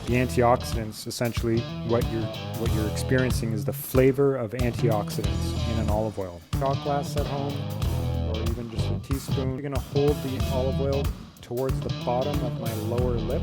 The antioxidants, essentially, what you're experiencing is the flavor of antioxidants in an olive oil. Shot glass at home, or even just a teaspoon. You're gonna hold the olive oil towards the bottom of my lower lip.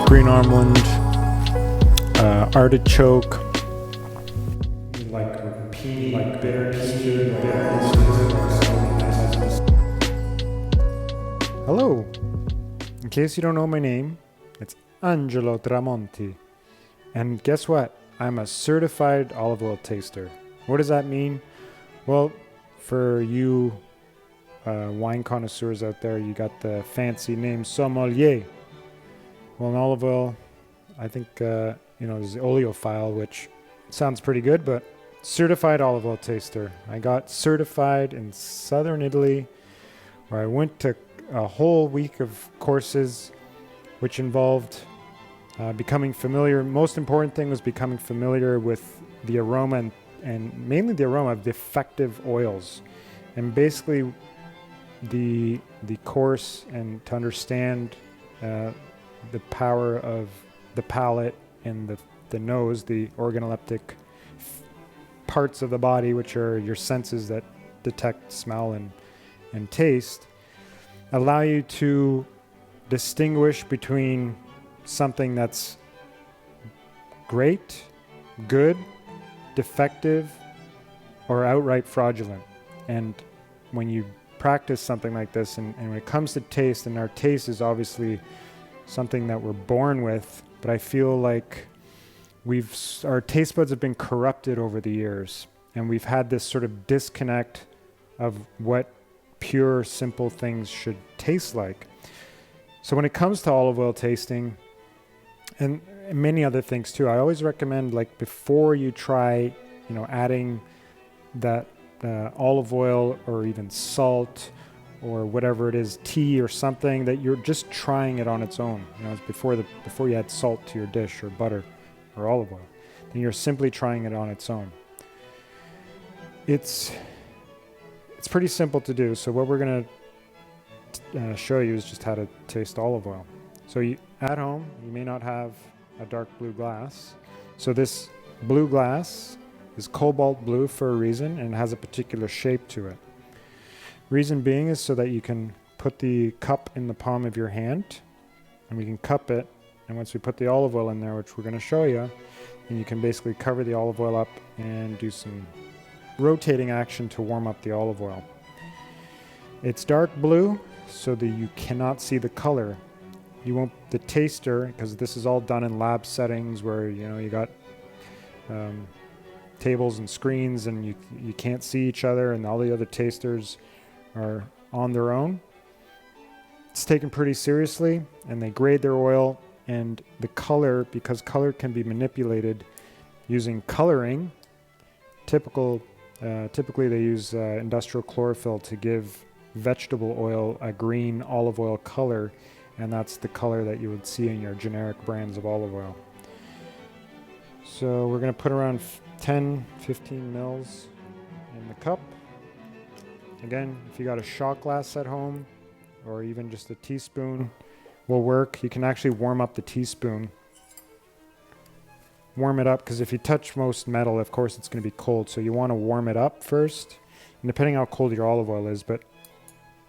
Green almond, artichoke, like peony, like bitterness. Hello. In case you don't know my name, it's Angelo Tramonti. And guess what? I'm a certified olive oil taster. What does that mean? Well, for you wine connoisseurs out there, you got the fancy name sommelier. Well, in olive oil, I think, there's the oleophile, which sounds pretty good, but certified olive oil taster. I got certified in southern Italy, where I went to a whole week of courses, which involved becoming familiar. Most important thing was becoming familiar with the aroma and mainly the aroma of defective oils. And basically, the course and to understand the power of the palate and the nose, the organoleptic parts of the body, which are your senses that detect smell and taste, allow you to distinguish between something that's great, good, defective, or outright fraudulent. And when you practice something like this, and when it comes to taste, and our taste is obviously something that we're born with, but I feel like our taste buds have been corrupted over the years, and we've had this sort of disconnect of what pure, simple things should taste like. So when it comes to olive oil tasting, and many other things too, I always recommend, like, before you try, adding that olive oil or even salt or whatever it is, tea or something, that you're just trying it on its own. It's before you add salt to your dish or butter or olive oil. Then you're simply trying it on its own. It's pretty simple to do. So what we're going to show you is just how to taste olive oil. So at home, you may not have a dark blue glass. So this blue glass is cobalt blue for a reason, and has a particular shape to it. Reason being is so that you can put the cup in the palm of your hand, and we can cup it, and once we put the olive oil in there, which we're going to show you, then you can basically cover the olive oil up and do some rotating action to warm up the olive oil. It's dark blue so that you cannot see the color. The taster, because this is all done in lab settings where you got tables and screens, and you can't see each other, and all the other tasters are on their own. It's taken pretty seriously, and they grade their oil, and the color, because color can be manipulated using coloring. Typically they use industrial chlorophyll to give vegetable oil a green olive oil color, and that's the color that you would see in your generic brands of olive oil. So we're going to put around 10-15 mils in the cup. Again, if you got a shot glass at home, or even just a teaspoon will work. You can actually warm up the teaspoon. Warm it up, because if you touch most metal, of course it's going to be cold, so you want to warm it up first, and depending how cold your olive oil is. But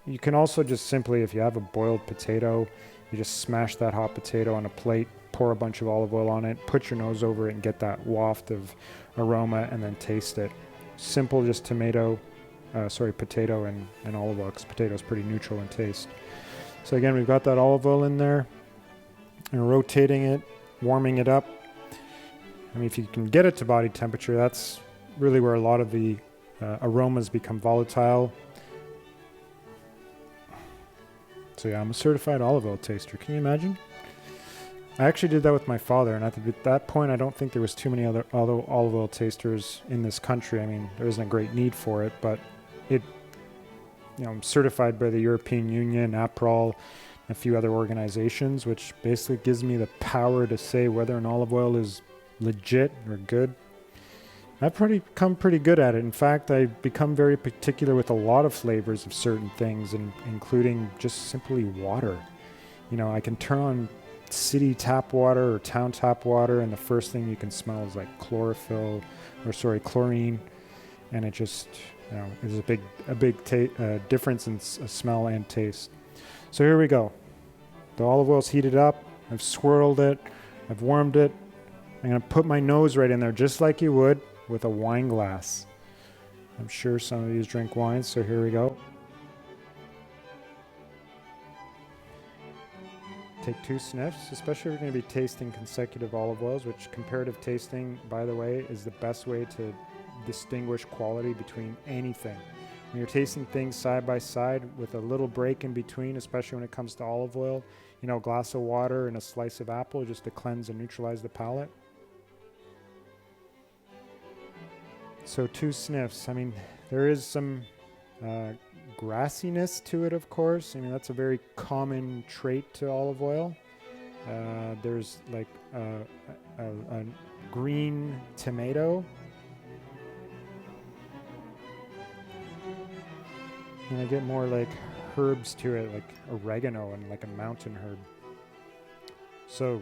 you can also just simply, if you have a boiled potato, you just smash that hot potato on a plate, pour a bunch of olive oil on it, put your nose over it, and get that waft of aroma, and then taste it. Simple, just potato and olive oil, because potato is pretty neutral in taste. So again, we've got that olive oil in there, and rotating it, warming it up. I mean, if you can get it to body temperature, that's really where a lot of the aromas become volatile. So yeah, I'm a certified olive oil taster. Can you imagine? I actually did that with my father, and at that point, I don't think there was too many other olive oil tasters in this country. I mean, there isn't a great need for it, but it, I'm certified by the European Union, APROL, a few other organizations, which basically gives me the power to say whether an olive oil is legit or good. I've become pretty good at it. In fact, I've become very particular with a lot of flavors of certain things, and including just simply water. I can turn on city tap water or town tap water, and the first thing you can smell is like chlorine, and it just is a big difference in smell and taste. So here we go. The olive oil's heated up. I've swirled it. I've warmed it. I'm going to put my nose right in there just like you would with a wine glass. I'm sure some of these drink wine, so here we go. Take 2 sniffs, especially if you're going to be tasting consecutive olive oils, which comparative tasting, by the way, is the best way to distinguish quality between anything. When you're tasting things side by side with a little break in between, especially when it comes to olive oil, a glass of water and a slice of apple just to cleanse and neutralize the palate. So 2 sniffs. I mean, there is some grassiness to it, of course. I mean, that's a very common trait to olive oil. There's like a green tomato. And I get more like herbs to it, like oregano and like a mountain herb. So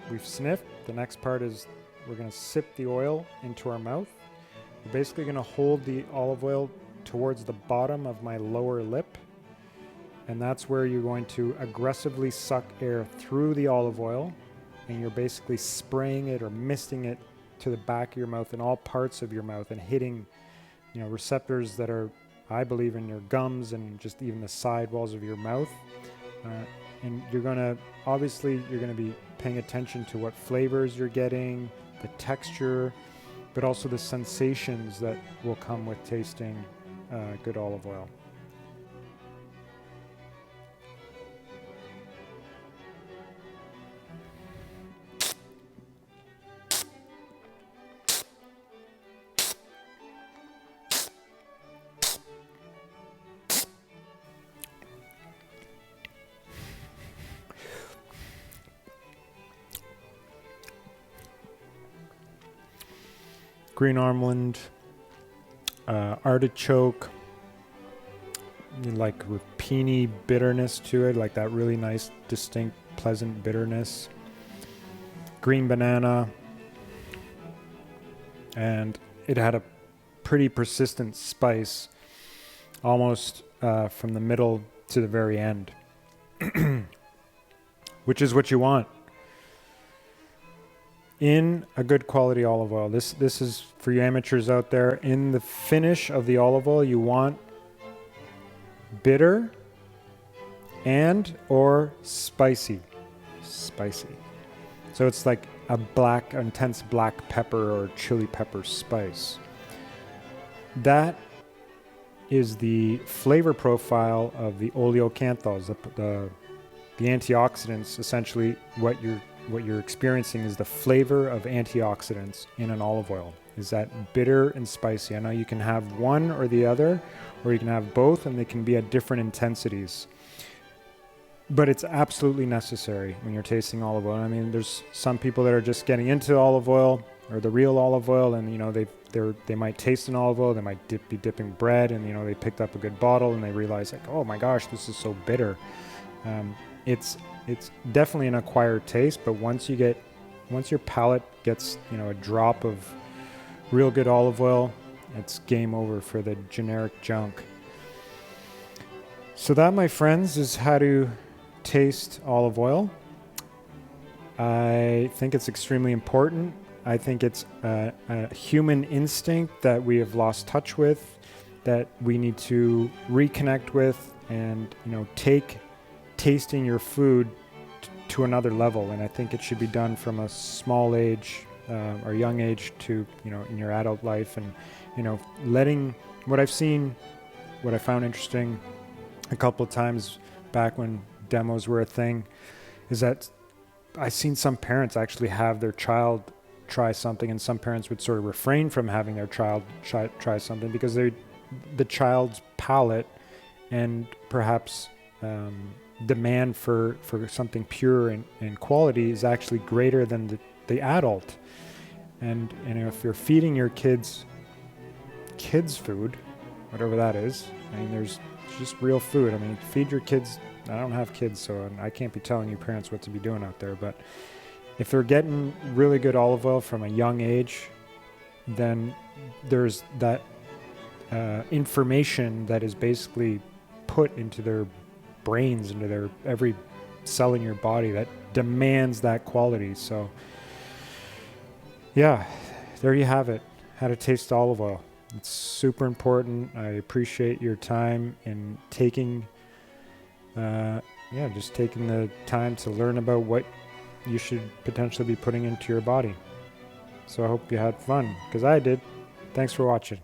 we've sniffed. The next part is we're going to sip the oil into our mouth. We're basically going to hold the olive oil towards the bottom of my lower lip, and that's where you're going to aggressively suck air through the olive oil, and you're basically spraying it or misting it to the back of your mouth and all parts of your mouth, and hitting receptors that are, I believe, in your gums and just even the side walls of your mouth. And you're going to be paying attention to what flavors you're getting, the texture, but also the sensations that will come with tasting good olive oil. Green almond, artichoke, like rapini bitterness to it, like that really nice, distinct, pleasant bitterness. Green banana, and it had a pretty persistent spice, almost from the middle to the very end, which is what you want in a good quality olive oil. This is for you amateurs out there. In the finish of the olive oil, you want bitter and or spicy. So it's like a intense black pepper or chili pepper spice. That is the flavor profile of the oleocanthals, the antioxidants. Essentially, what you're experiencing is the flavor of antioxidants in an olive oil. Is that bitter and spicy? I know you can have one or the other, or you can have both, and they can be at different intensities. But it's absolutely necessary when you're tasting olive oil. I mean, there's some people that are just getting into olive oil or the real olive oil, and they might taste an olive oil, they might be dipping bread, and they picked up a good bottle and they realize like, oh my gosh, this is so bitter. It's definitely an acquired taste, but once your palate gets a drop of real good olive oil, it's game over for the generic junk. So that, my friends, is how to taste olive oil. I think it's extremely important. I think it's a human instinct that we have lost touch with, that we need to reconnect with, and take tasting your food to another level. And I think it should be done from a small age or young age to in your adult life, and letting what I found interesting a couple of times back when demos were a thing, is that I've seen some parents actually have their child try something, and some parents would sort of refrain from having their child try something because the child's palate and perhaps demand for something pure and quality is actually greater than the adult. And if you're feeding your kids food, whatever that is, I mean, there's just real food. I mean, feed your kids. I don't have kids, so I can't be telling you parents what to be doing out there. But if they're getting really good olive oil from a young age, then there's that information that is basically put into their brains, into their every cell in your body that demands that quality. So yeah, there you have it. How to taste olive oil. It's super important. I appreciate your time in taking just taking the time to learn about what you should potentially be putting into your body. So I hope you had fun, because I did. Thanks for watching.